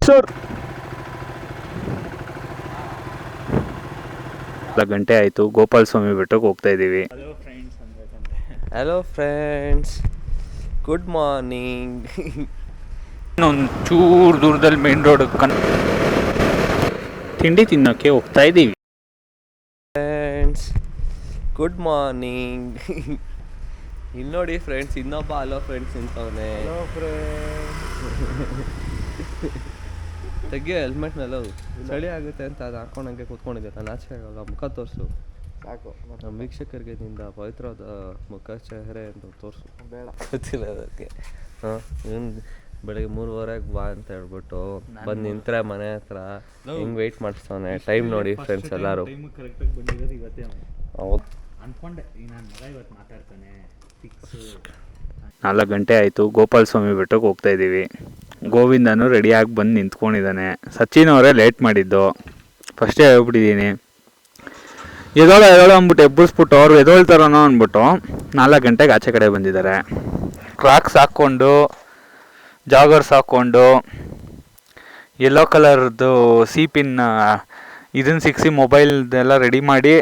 Sir ಗಂಟೆ ಆಯಿತು. ಗೋಪಾಲ ಸ್ವಾಮಿ ಬೆಟ್ಟಕ್ಕೆ ಹೋಗ್ತಾ ಇದ್ದೀವಿ. Hello friends, good morning. ಒಂದು ಚೂರು ದೂರದಲ್ಲಿ ಮೇನ್ ರೋಡ್ ತಿಂಡಿ ತಿನ್ನೋಕ್ಕೆ ಹೋಗ್ತಾ ಇದ್ದೀವಿ. Friends, good morning. ಇಲ್ಲಿ ನೋಡಿ ಫ್ರೆಂಡ್ಸ್, ಇನ್ನೊಬ್ಬ ಹಲೋ ಫ್ರೆಂಡ್ಸ್ ನಿಂತವನೆ. ತೆಗಿಯೋ ಹೆಲ್ಮೆಟ್ನೆಲ್ಲ, ಚಳಿ ಆಗುತ್ತೆ ಅಂತ ಅದು ಹಾಕೊಂಡಂಗೆ ಕೂತ್ಕೊಂಡಿದ್ದೆ. ನಾನು ಆಚೆ ಆಗಲ್ಲ, ಮುಖ ತೋರಿಸು ಸಾಕು. ನಮ್ಮ ವೀಕ್ಷಕರಿಗೆ ನಿಂದ ಪವಿತ್ರವಾದ ಮುಖ ಚಹರೆ ಅಂತ ತೋರಿಸು. ಬೇಡ, ಗೊತ್ತಿಲ್ಲ ಅದಕ್ಕೆ. ಹಾಂ, ಬೆಳಗ್ಗೆ 3:30 ಬಾ ಅಂತ ಹೇಳ್ಬಿಟ್ಟು ಬಂದು ನಿಂತ್ರೆ ಮನೆ ಹತ್ರ ಹಿಂಗೆ ವೆಯ್ಟ್ ಮಾಡಿಸ್ತಾನೆ. ಟೈಮ್ ನೋಡಿ ಫ್ರೆಂಡ್ಸ್ ಎಲ್ಲರೂ. ಹೌದು, 4 ಗಂಟೆ ಆಯಿತು. ಗೋಪಾಲ ಸ್ವಾಮಿ ಬೆಟ್ಟಕ್ಕೆ ಹೋಗ್ತಾ ಇದ್ದೀವಿ. ಗೋವಿಂದನು ರೆಡಿಯಾಗಿ ಬಂದು ನಿಂತ್ಕೊಂಡಿದ್ದಾನೆ. ಸಚಿನ್ ಅವರೇ ಲೇಟ್ ಮಾಡಿದ್ದು, ಫಸ್ಟೇ ಹೇಳ್ಬಿಟ್ಟಿದ್ದೀನಿ. ಎದೋಳು ಅಂದ್ಬಿಟ್ಟು ಎಬ್ಬರಿಸ್ಬಿಟ್ಟು ಅವ್ರು ಎದೋಳ್ತಾರನೋ ಅಂದ್ಬಿಟ್ಟು 4 ಗಂಟೆಗೆ ಆಚೆ ಕಡೆ ಬಂದಿದ್ದಾರೆ. ಕ್ರಾಕ್ಸ್ ಹಾಕ್ಕೊಂಡು, ಜಾಗರ್ಸ್ ಹಾಕ್ಕೊಂಡು, ಯೆಲ್ಲೋ ಕಲರ್ದು ಸಿಪಿನ್ ಇದನ್ನು ಸಿಕ್ಸಿ ಮೊಬೈಲ್ದೆಲ್ಲ ರೆಡಿ ಮಾಡಿ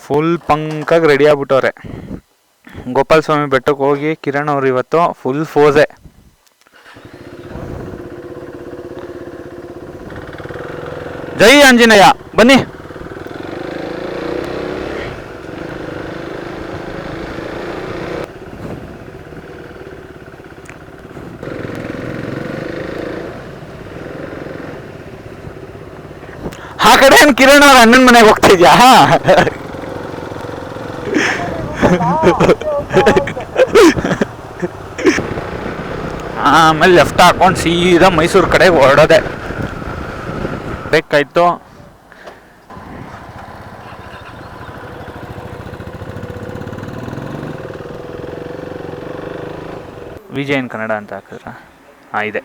ಫುಲ್ ಪಂಕಾಗಿ ರೆಡಿ ಆಗ್ಬಿಟ್ಟವ್ರೆ. ಗೋಪಾಲ ಸ್ವಾಮಿ ಬೆಟ್ಟಕ್ಕೆ ಹೋಗಿ ಕಿರಣ್ ಅವ್ರು ಇವತ್ತು ಫುಲ್ ಫೋಸೆ. ಜೈ ಆಂಜನೇಯ, ಬನ್ನಿ. ಆ ಕಡೆ ಏನು ಕಿರಣ್ ಅವ್ರ ಅಣ್ಣನ ಮನೆಗೆ ಹೋಗ್ತಿದ್ಯಾ? ಆಮೇಲೆ ಲೆಫ್ಟ್ ಹಾಕೊಂಡು ಸೀದಾ ಮೈಸೂರು ಕಡೆ ಹೊರಡೋದೆ. ಬೇಕಾಯ್ತು. ವಿಜಯನ್ ಕನ್ನಡ ಅಂತ ಹಾಕಿದ್ರ ಇದೆ.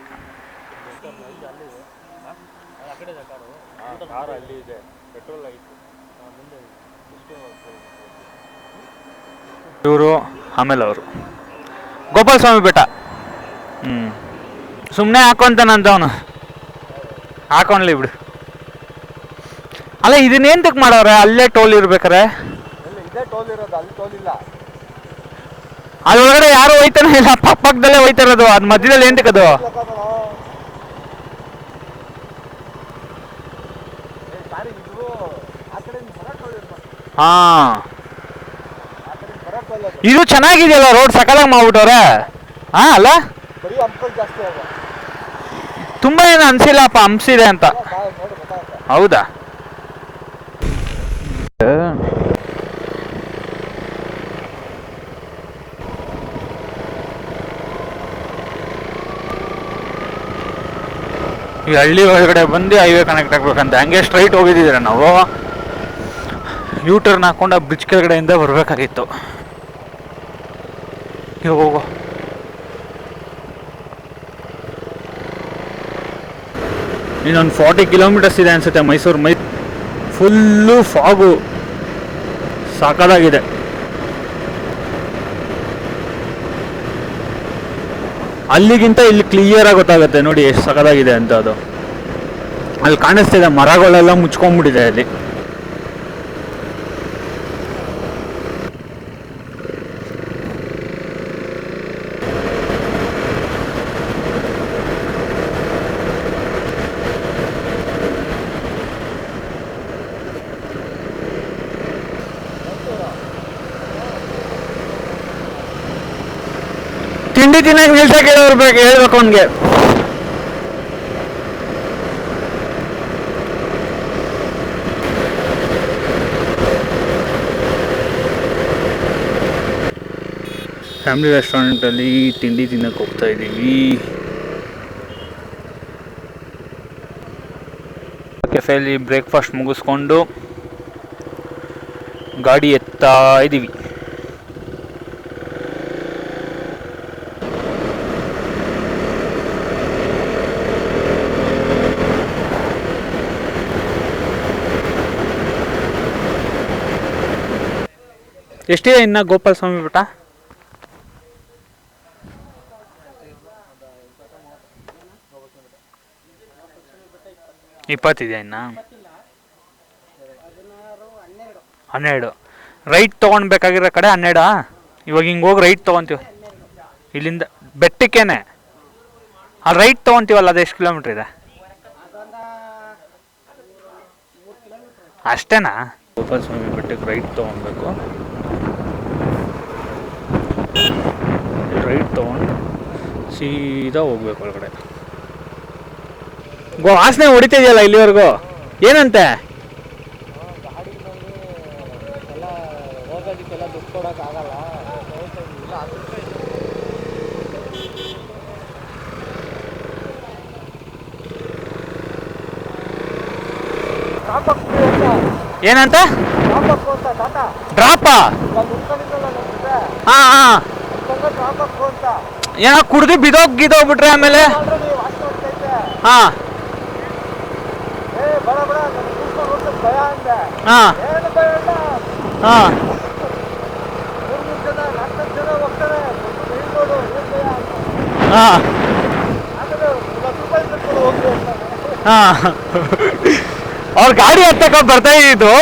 ಇವರು ಆಮೇಲೆ ಅವರು ಗೋಪಾಲ ಸ್ವಾಮಿ ಬೆಟ್ಟ. ಸುಮ್ಮನೆ ಹಾಕೊಂತಾನಂತವನು, ಹಾಕೊಂಡ್ಲಿ ಬಿಡು. ಅಲ್ಲ, ಇದನ್ನೇಂತಕ್ಕೆ ಮಾಡವ್ರೆ? ಅಲ್ಲೇ ಟೋಲ್ ಇರ್ಬೇಕಾರೆ ಅದ್ರೊಳಗಡೆ ಯಾರು ಹೋಯ್ತಾನೆ ಇಲ್ಲ, ಪಕ್ಕದಲ್ಲೇ ಹೋಯ್ತಾ ಇರೋದು. ಅದು ಮಧ್ಯದಲ್ಲಿ ಏಂತಕ್ಕದು? ಹಾ, ಇದು ಚೆನ್ನಾಗಿದೆಯಲ್ಲ, ರೋಡ್ ಸಕಾಲಾಗಿ ಮಾಡ್ಬಿಟ್ಟವ್ರೆ. ಹಾ, ಅಲ್ಲ ತುಂಬಾ ಏನು ಅನ್ಸಿಲ್ಲಪ್ಪ, ಹಂಸಿದೆ ಅಂತ. ಹೌದಾ? ಈ ಹಳ್ಳಿ ಒಳಗಡೆ ಬಂದು ಹೈವೇ ಕನೆಕ್ಟ್ ಆಗ್ಬೇಕಂತ ಹಂಗೆ ಸ್ಟ್ರೈಟ್ ಹೋಗಿದ್ದೀರ ನಾವು. ಯೂಟರ್ನ್ ಹಾಕೊಂಡು ಆ ಬ್ರಿಡ್ಜ್ ಕೆಳಗಡೆಯಿಂದ ಬರಬೇಕಾಗಿತ್ತು. ಹೋಗೋ, ಇನ್ನೊಂದು 40 ಕಿಲೋಮೀಟರ್ಸ್ ಇದೆ ಅನ್ಸುತ್ತೆ ಮೈಸೂರು. ಫುಲ್ಲು ಫಾಗು, ಸಾಕಾಗಿದೆ. ಅಲ್ಲಿಗಿಂತ ಇಲ್ಲಿ ಕ್ಲಿಯರಾಗಿ ಗೊತ್ತಾಗುತ್ತೆ ನೋಡಿ ಎಷ್ಟು ಸಖತ್ತಾಗಿದೆ ಅಂತ. ಅದು ಅಲ್ಲಿ ಕಾಣಿಸ್ತಿದೆ, ಮರಗಳೆಲ್ಲ ಮುಚ್ಕೊಂಡ್ಬಿಟ್ಟಿದೆ ಅಲ್ಲಿ. ತಿಂಡಿ ತಿನ್ನಕ್ಕೆ ನಿಲ್ಸಕ್ಕೆ ಹೇಳ್ಬೇಕು ಅವನಿಗೆ. ಫ್ಯಾಮಿಲಿ ರೆಸ್ಟೋರೆಂಟಲ್ಲಿ ತಿಂಡಿ ತಿನ್ನಕ್ಕೆ ಹೋಗ್ತಾ ಇದ್ದೀವಿ. ಕೆಫೆಯಲ್ಲಿ ಬ್ರೇಕ್ಫಾಸ್ಟ್ ಮುಗಿಸ್ಕೊಂಡು ಗಾಡಿ ಎತ್ತಾ ಇದ್ದೀವಿ. ಎಷ್ಟಿದೆ ಇನ್ನು ಗೋಪಾಲ ಸ್ವಾಮಿ ಬೆಟ್ಟ? 20 ಇದೆಯಾ ಇನ್ನು? 12. ರೈಟ್ ತೊಗೊಳ್ಬೇಕಾಗಿರೋ ಕಡೆ 12. ಇವಾಗ ಹಿಂಗೆ ಹೋಗಿ ರೈಟ್ ತೊಗೊತೀವಿ ಇಲ್ಲಿಂದ ಬೆಟ್ಟಕ್ಕೇನೆ. ಆ ರೈಟ್ ತೊಗೊತೀವಲ್ಲ ಅದು ಎಷ್ಟು ಕಿಲೋಮೀಟ್ರ್ ಇದೆ? ಅಷ್ಟೇನಾ? ಗೋಪಾಲ ಸ್ವಾಮಿ ಬೆಟ್ಟಕ್ಕೆ ರೈಟ್ ತೊಗೊಳ್ಬೇಕು. ರೈಟ್ ತೊಗೊಂಡು ಸೀದಾ ಹೋಗ್ಬೇಕು ಒಳಗಡೆ. ವಾಸನೆ ಹೊಡಿತಿದೆಯಲ್ಲ ಇಲ್ಲಿವರೆಗೂ, ಏನಂತೆ? ಹೋಗೋದಕ್ಕೆಲ್ಲ ದುಡ್ಡು ಕೊಡೋಕ್ಕಾಗಲ್ಲ. ಏನಂತ? ಡ್ರಾಪಾ? ಹಾಂ ಹಾಂ. ಏನೋ ಕುಡ್ದು ಬಿದ್ದೋಗ್ಬಿಟ್ರೆ ಆಮೇಲೆ? ಹಾಂ ಹಾಂ ಹಾಂ. ಹಾಂ ಹಾಂ. ಅವ್ರ ಗಾಡಿ ಹತ್ತಕ ಬರ್ತಾ ಇದ್ದು.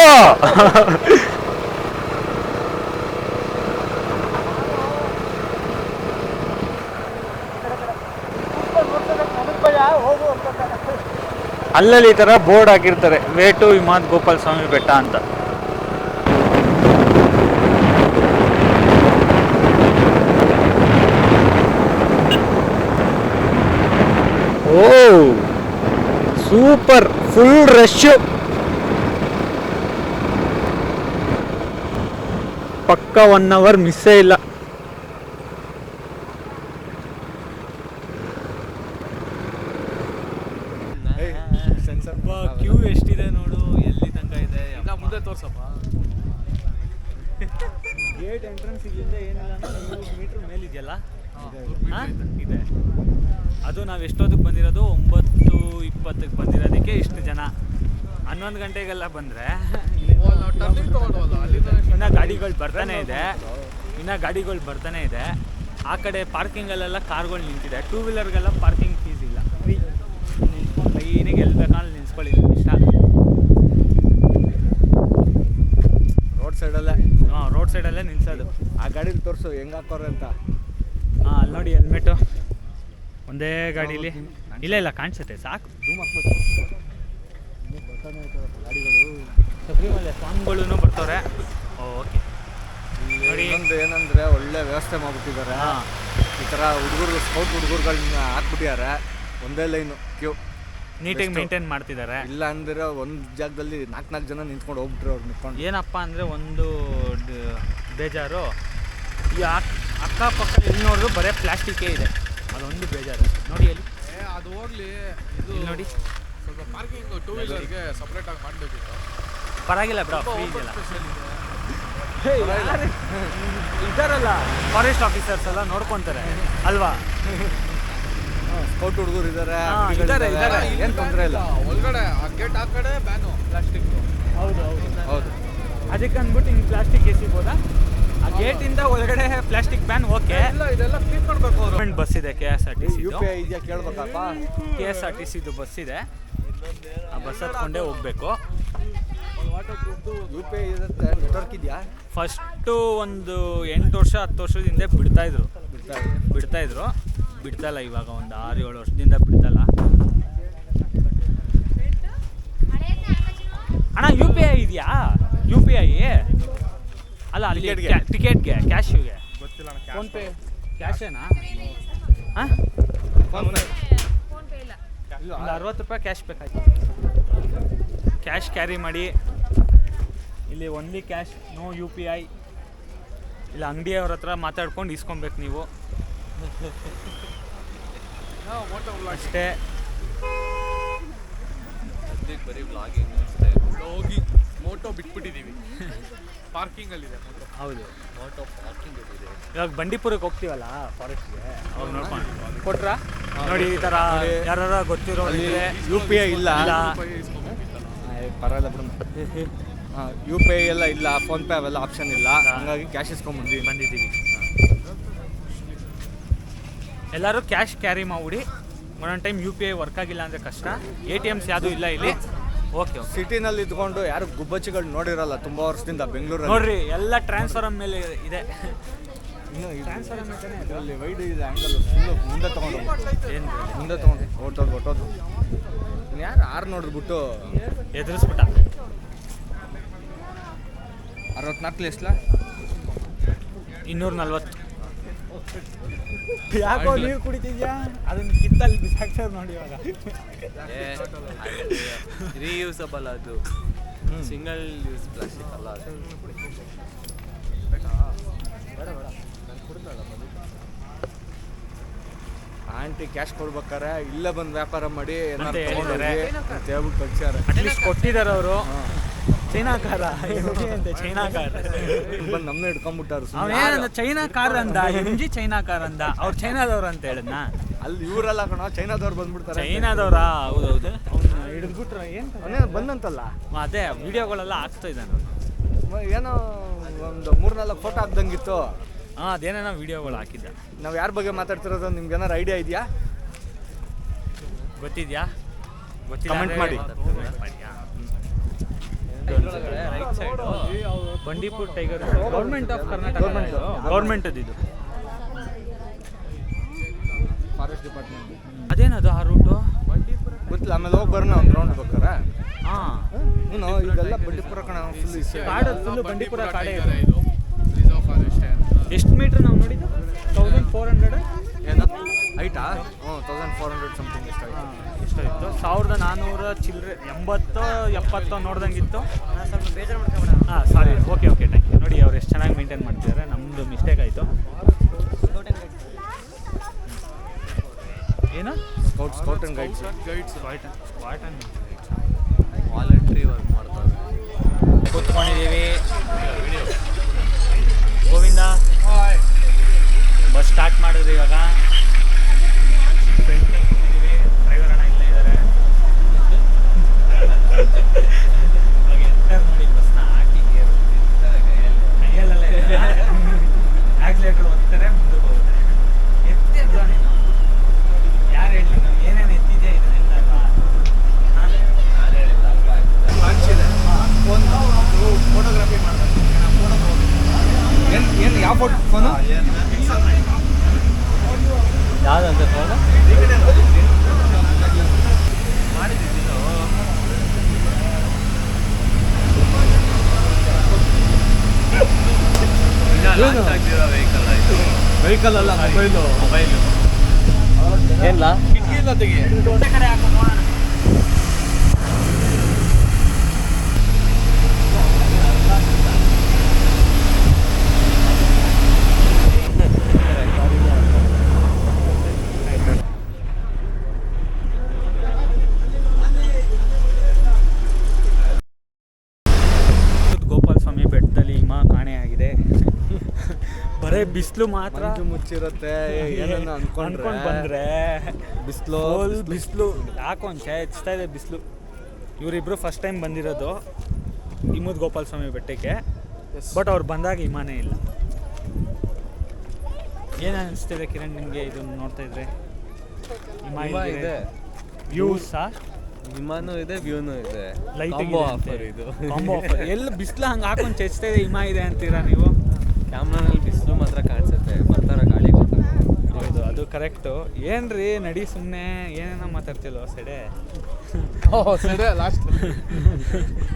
ಅಲ್ಲಲ್ಲಿ ಈ ಥರ ಬೋರ್ಡ್ ಹಾಕಿರ್ತಾರೆ, ವೇ ಟು ಹಿಮಾದ್ ಗೋಪಾಲ ಸ್ವಾಮಿ ಬೆಟ್ಟ ಅಂತ. ಓ ಸೂಪರ್, ಫುಲ್ ರಶ್ಶು. ಪಕ್ಕ 1 ಅವರ್ ಮಿಸ್ಸೇ ಇಲ್ಲ. ಕ್ಯೂ ಎಷ್ಟಿದೆ ನೋಡು, ಎಲ್ಲಿ ತನಕ ಇದೆ. ಮುಂದೆ ತೋರ್ಸಪ್ಪ. ಗೇಟ್ ಎಂಟ್ರೆನ್ಸ್ ಇಲ್ಲಿಂದ ಏನಿಲ್ಲ ಅಂದ್ರೆ 100 ಮೀಟ್ರ್ ಮೇಲಿದೆಯಲ್ಲ ಇದೆ. ಅದು ನಾವು ಎಷ್ಟೊತ್ತಿಗೆ ಬಂದಿರೋದು? 9:20 ಬಂದಿರೋದಕ್ಕೆ ಇಷ್ಟು ಜನ. 11 ಗಂಟೆಗೆಲ್ಲ ಬಂದರೆ ಇನ್ನೂ ಗಾಡಿಗಳು ಬರ್ತಾನೆ ಇದೆ. ಆ ಕಡೆ ಪಾರ್ಕಿಂಗಲ್ಲೆಲ್ಲ ಕಾರ್ಗಳು ನಿಂತಿದೆ. 2 ವೀಲರ್ಗೆಲ್ಲ ಪಾರ್ಕಿಂಗ್ ಫೀಸ್ ಇಲ್ಲ. ಲೈನಿಗೆ ಎಲ್ಲಿ ಬೇಕಾದ್ರೆ ನಿಲ್ಸ್ಕೊಳ್ಳಿ, ಇಷ್ಟ. ರೋಡ್ ಸೈಡಲ್ಲೇ ನಿಲ್ಸೋದು. ಆ ಗಾಡೀಲಿ ತೋರಿಸು ಹೆಂಗೆ ಹಾಕೋರೆ ಅಂತ. ಹಾಂ, ಅಲ್ಲಿ ನೋಡಿ ಹೆಲ್ಮೆಟು ಒಂದೇ ಗಾಡೀಲಿ. ಇಲ್ಲ ಕಾಣಿಸುತ್ತೆ, ಸಾಕು. ಗಾಡಿಗಳು ಶಬರಿಮಲೆ ಸಾಂಗ್ಗಳೂ ಬರ್ತವ್ರೆ. ಓಕೆ ನೋಡಿ. ಇನ್ನೊಂದು ಏನಂದರೆ ಒಳ್ಳೆ ವ್ಯವಸ್ಥೆ ಮಾಡ್ಬಿಟ್ಟಿದ್ದಾರೆ. ಈ ಥರ ಸ್ಕೌಟ್ ಹುಡುಗರುಗಳನ್ನ ಹಾಕ್ಬಿಟ್ಟಿದ್ದಾರೆ. ಒಂದೇ ಲೈನು ಕ್ಯೂ ನೀಟಾಗಿ ಮೇಂಟೈನ್ ಮಾಡ್ತಿದ್ದಾರೆ. ಇಲ್ಲ ಅಂದರೆ ಒಂದು ಜಾಗದಲ್ಲಿ 4 ಜನ ನಿಂತ್ಕೊಂಡು ಹೋಗ್ಬಿಟ್ರೆ ಅವ್ರು ನಿಂತ್ಕೊಂಡು. ಏನಪ್ಪ ಅಂದರೆ ಒಂದು ಬೇಜಾರು, ಈ ಅಕ್ಕಪಕ್ಕ ಎಲ್ಲಿ ನೋಡಿದ್ರು ಬರೀ ಪ್ಲಾಸ್ಟಿಕ್ಕೇ ಇದೆ. ಅದೊಂದು ಬೇಜಾರು. ನೋಡಿ ಅಲ್ಲಿ ಅದು ಹೋಗ್ಲಿ, ಇದು ನೋಡಿ ಸ್ವಲ್ಪ ಪಾರ್ಕಿಂಗ್ 2 ವೀಲರ್ಗೆ ಸಪ್ರೇಟ್ ಆಗಿ ಮಾಡಬೇಕಿತ್ತು. ಪರವಾಗಿಲ್ಲ ಬ್ರೋ, ಫ್ರೀ ಇದೆಯಲ್ಲ. ಇದ್ದಾರಲ್ಲ ಫಾರೆಸ್ಟ್ ಆಫೀಸರ್ಸ್ ಎಲ್ಲ ನೋಡ್ಕೊತಾರೆ ಅಲ್ವಾ? ಸ್ಕೌಟ್ ಹುಡುಗರು ಇದ್ದಾರೆ, ಏನು ತೊಂದರೆ ಇಲ್ಲ. ಒಳಗಡೆ ಆ ಗೇಟ್ ಆ ಕಡೆ ಬ್ಯಾನು ಪ್ಲಾಸ್ಟಿಕ್. ಹೌದು. ಅದಕ್ಕೆ ಅಂದ್ಬಿಟ್ಟು ಹಿಂಗೆ ಪ್ಲಾಸ್ಟಿಕ್ ಎಸಿಬೋದಾ? ಆ ಗೇಟಿಂದ ಒಳಗಡೆ ಪ್ಲಾಸ್ಟಿಕ್ ಬ್ಯಾನ್. ಓಕೆ, ಇದೆಲ್ಲ ಕ್ಲೀನ್ ಮಾಡಬೇಕು. ಗೌರ್ಮೆಂಟ್ ಬಸ್ ಇದೆ, KSRTC. UPI ಇದೆಯಾ ಕೇಳ್ಬೇಕಪ್ಪ. KSRTCದು ಬಸ್ ಇದೆ, ಆ ಬಸ್ ಹತ್ಕೊಂಡೇ ಹೋಗ್ಬೇಕು. UPI ಇರುತ್ತೆ, ನೆಟ್ವರ್ಕ್ ಇದೆಯಾ? ಫಸ್ಟು ಒಂದು 8 ವರ್ಷ 10 ವರ್ಷದಿಂದ ಬಿಡ್ತಾಯಿದ್ರು. ಇವಾಗ ಒಂದು 6-7 ವರ್ಷದಿಂದ ಬಿಡ್ತಲ್ಲ. ಅಣ್ಣ UPI ಇದೆಯಾ? UPI ಅಲ್ಲ, ಅಲ್ಲಿ ಟಿಕೆಟ್ಗೆ ಕ್ಯಾಶಿಗೆ ಗೊತ್ತಿಲ್ಲ. ಫೋನ್ಪೇ ಕ್ಯಾಶೇನಾ? ಹಾಂ, ಒಂದು 60 ರೂಪಾಯಿ ಕ್ಯಾಶ್ ಬೇಕಾಯ್ತು. ಕ್ಯಾಶ್ ಕ್ಯಾರಿ ಮಾಡಿ. ಇಲ್ಲಿ ಓನ್ಲಿ ಕ್ಯಾಶ್, ನೋ UPI. ಇಲ್ಲ ಅಂಗಡಿಯವ್ರ ಹತ್ರ ಮಾತಾಡ್ಕೊಂಡು ಇಸ್ಕೊಬೇಕು ನೀವು ಅಷ್ಟೇ. ಬರೀ ವ್ಲಾಗಿಂಗ್ ಅಷ್ಟೇ. ಹೋಗಿ ಮೋಟೋ ಬಿಟ್ಬಿಟ್ಟಿದ್ದೀವಿ. ಪಾರ್ಕಿಂಗಲ್ಲಿದೆ ಮೋಟೋ. ಹೌದು, ಮೋಟೋ ಪಾರ್ಕಿಂಗ್ ಇದೆ. ಇವಾಗ ಬಂಡೀಪುರಕ್ಕೆ ಹೋಗ್ತೀವಲ್ಲ ಫಾರೆಸ್ಟ್ಗೆ, ಅವಾಗ ನೋಡ್ಕೊಂಡು ಕೊಟ್ರಾ ನೋಡಿ. ಈ ಥರ ಯಾರು ಗೊತ್ತಿರೋ UPI ಇಲ್ಲ. ಪರವಾಗಿಲ್ಲ ಬಿಡು. UPI ಎಲ್ಲ ಇಲ್ಲ, ಫೋನ್ಪೇ ಅವೆಲ್ಲ ಆಪ್ಷನ್ ಇಲ್ಲ. ಹಾಗಾಗಿ ಕ್ಯಾಶ್ ಬಂದಿದ್ದೀವಿ. ಎಲ್ಲರೂ ಕ್ಯಾಶ್ ಕ್ಯಾರಿ ಮಾಡ್ಬಿಡಿ, ಒಂದೊಂದು ಟೈಮ್ UPI ವರ್ಕ್ ಆಗಿಲ್ಲ ಅಂದರೆ ಕಷ್ಟ. ATMs ಯಾವುದೂ ಇಲ್ಲ ಇಲ್ಲಿ. ಓಕೆ ಸಿಟಿನಲ್ಲಿ ಇದ್ಕೊಂಡು ಯಾರು ಗುಬ್ಬಚ್ಚಿಗಳು ನೋಡಿರಲ್ಲ ತುಂಬ ವರ್ಷದಿಂದ ಬೆಂಗಳೂರಲ್ಲಿ. ನೋಡ್ರಿ ಎಲ್ಲ ಟ್ರಾನ್ಸ್ಫಾರಮ್ ಮೇಲೆ ಇದೆ. ಅಲ್ಲಿ ವೈಡ್ ಇದೆ ಆ್ಯಂಗಲ್ ಫುಲ್ಲು ಮುಂದೆ ತೊಗೊಂಡು ಏನು ಮುಂದೆ ತೊಗೊಂಡು ಹೊಟ್ಟೋದು ಯಾರು 6 ನೋಡ್ಬಿಟ್ಟು ಎದುರಿಸ್ಬಿಟ್ಟ. 64 ಎಷ್ಟಲ್ಲ 240. ಯಾಕೋ ನೀರು ಕುಡಿತಿದ್ಯಾ? ಅದನ್ನ ಕಿತ್ತಲ್ಲಿ ಬಿಸಾಕ್ತಾರೆ ನೋಡಿ ಇವಾಗ. ರೀಯೂಸಬಲ್ ಅದು, ಸಿಂಗಲ್ ಯೂಸ್ ಪ್ಲಾಸ್ಟಿಕ್ ಅಲ್ಲ ಅದು. ಆಂಟಿ ಕ್ಯಾಶ್ ಕೊಡ್ಬೇಕಾರೆ ಇಲ್ಲೇ ಬಂದು ವ್ಯಾಪಾರ ಮಾಡಿ ಅಂತ ಏನಾದ್ರು ಹೇಳಿದ್ದಾರೆ. ಅಂತ ಹೇಳ್ಬಿಟ್ಟು ಕಳ್ಸ್ಯಾರೆ. ಅಟ್ಲೀಸ್ಟ್ ಕೊಟ್ಟಿದ್ದಾರೆ ಅವರು. ಚೈನಾಕಾರ ಅಂತೆ, ಚೈನಾಕಾರ ಬಂದು ನಮ್ಮನ್ನ ಹಿಡ್ಕೊಂಡ್ಬಿಟ್ಟಾರು. ಅವನೇನಂದ ಚೈನಾ ಕಾರ್ ಅಂದ, MG ಚೈನಾ ಕಾರ್ ಅಂದ. ಅವ್ರು ಚೈನಾದವ್ರು ಅಂತ ಹೇಳಿದ್ನ. ಅಲ್ಲಿ ಇವರೆಲ್ಲ ಕಣ ಚೈನಾದವ್ರು ಬಂದ್ಬಿಡ್ತಾರೆ. ಚೈನಾದವ್ರಾ? ಹೌದೌದು. ಹಿಡಿದ್ಬಿಟ್ರೆ ಏನು ಅವನೇನು ಬಂದಂತಲ್ಲ, ಅದೇ ವಿಡಿಯೋಗಳೆಲ್ಲ ಹಾಕ್ತಾ ಇದ್ದಾನೆ. ಏನೋ ಒಂದು 3-4 ಫೋಟೋ ಹಾಕ್ದಂಗಿತ್ತು. ಹಾಂ, ಅದೇನೇನೋ ವಿಡಿಯೋಗಳು ಹಾಕಿದ್ದ. ನಾವು ಯಾರ ಬಗ್ಗೆ ಮಾತಾಡ್ತಿರೋದು ನಿಮ್ಗೆ ಏನಾರು ಐಡಿಯಾ ಇದೆಯಾ? ಗೊತ್ತಿದ್ಯಾ? ಗೊತ್ತಿಲ್ಲ Comment ಮಾಡಿ. Right side Bandipur tiger government of Karnataka. ಗೌರ್ಮೆಂಟದ್ದು ಇದು. Forest department. ಅದೇನದು ಆ ರೂಟು? ಗೊತ್ತಿಲ್ಲ, ಆಮೇಲೆ ಹೋಗಿ ಬರೋಣ ಒಂದು ರೌಂಡ್ ಬೇಕಾರೆ. ಹಾಂ, ನೀನು ಇದೆಲ್ಲ ಬಂಡೀಪುರ ಕಣ ಫುಲ್ ಕಾಡು ಫುಲ್ಲು ಬಂಡೀಪುರ ಕಾಡೇ ಇದು. ಎಷ್ಟು ಮೀಟ್ರ್ ನಾವು ನೋಡಿದ್ದು? 1400 ಏನೋ ಐಟಾ? 1400 ಸಮಥಿಂಗ್ ಎಷ್ಟಾಯ್ತು? ಎಷ್ಟಾಯಿತು? 1400 ಚಿಲ್ಲರೆ 80-70 ನೋಡ್ದಂಗಿತ್ತು. ಸ್ವಲ್ಪ ಬೇಜಾರು ಮಾಡ್ಕೊಬೇಡ. ಹಾಂ, ಸಾರಿ. Okay thank you. ನೋಡಿ ಅವ್ರು ಎಷ್ಟು ಚೆನ್ನಾಗಿ ಮೇಂಟೈನ್ ಮಾಡ್ತಿದ್ದಾರೆ. ನಮ್ಮದು ಮಿಸ್ಟೇಕ್ ಆಯಿತು. ಏನು? Scout and guides. Voluntary work ಮಾಡ್ತಾರೆ. ಕೂತ್ಕೊಂಡಿದ್ದೀವಿ. ಗೋವಿಂದ ಬಸ್ ಸ್ಟಾರ್ಟ್ ಮಾಡಿದ್ರಿ ಇವಾಗ. ಡ್ರೈವರ್ ಅಣ್ಣ ಇಲ್ಲೇ ಇದ್ದಾರೆ. ನೋಡಿ ಬಸ್ನ ಹಾಕಿ ಕೈಯಲ್ಲೇ ಆಕ್ಸಿಲೇಟರ್ ಒತ್ತಾರೆ, ಮುಂದಕ್ಕೆ ಹೋಗುತ್ತೆ. ಎತ್ತಿದ್ದ ನೀನು ಯಾರು ಹೇಳಿ? ನಾವು ಏನೇನು ಎತ್ತಿದ್ದೆ ಇದನ್ನೆಲ್ಲ ಫೋಟೋಗ್ರಫಿ ಮಾಡ್ತಾರೆ. ಏನು ಯಾವ ಫೋನು? ಯಾವುದಂತೆ ಫೋನು? ವೆಹಿಕಲ್ ಅಲ್ಲ, ಮೊಬೈಲು. ಏನಿಲ್ಲ ಕಿಟಕಿ ಇಲ್ಲ ತೆಗಿ. ಕಡೆ ಹಾಕೋ ನೋಡೋಣ. ಗೋಪಾಲ ಸ್ವಾಮಿ ಬೆಟ್ಟದಲ್ಲಿ ಹಿಮ ಕಾಣೆಯಾಗಿದೆ. ಬರೇ ಬಿಸಿಲು ಮಾತ್ರ. ಮಂಜು ಮುಚ್ಚಿರುತ್ತೆ, ಏನನ್ನ ಅನ್ಕೊಂಡು ಬಂದ್ರೆ ಬಿಸಿಲು ಬಿಸಿಲು ಯಾಕೊಂಚ ಹೆಚ್ಚುತ್ತಾ ಇದೆ ಬಿಸಿಲು. ಇವರಿಬ್ರು ಫಸ್ಟ್ ಟೈಮ್ ಬಂದಿರೋದು ಹಿಮದ ಗೋಪಾಲ ಸ್ವಾಮಿ ಬೆಟ್ಟಕ್ಕೆ. ಬಟ್ ಅವ್ರು ಬಂದಾಗ ಹಿಮಾನೇ ಇಲ್ಲ. ಏನು ಅನಿಸ್ತಿದೆ ಕಿರಣ್ ನಿಮಗೆ ಇದನ್ನು ನೋಡ್ತಾ ಇದ್ರೆ? ಹಿಮ ಇದೆ, ವ್ಯೂಸಾ? ವಿಮಾನೂ ಇದೆ, ವ್ಯೂನೂ ಇದೆ. ಲೈಟ್ ಕಾಂಬೋ ಆಫರ್ ಇದು. Combo offer. ಎಲ್ಲಿ ಬಿಸಿಲು ಹಂಗೆ ಹಾಕೊಂಡು ಚೆಚ್ತಾ ಇದೆ, ಹಿಮ ಇದೆ ಅಂತೀರಾ ನೀವು? ಕ್ಯಾಮ್ರಾನಲ್ಲಿ ಬಿಸಿಲು ಮಾತ್ರ ಕಾಣಿಸುತ್ತೆ, ಬರ್ತಾರ ಗಾಳಿ ಗೊತ್ತಾಗುತ್ತೆ. ಹೌದು, ಅದು ಕರೆಕ್ಟು. ಏನ್ರಿ ನಡಿ ಸುಮ್ಮನೆ ಏನೇನೋ ಮಾತಾಡ್ತಿಲ್ವ ಸೆಡೆ? ಲಾಸ್ಟ್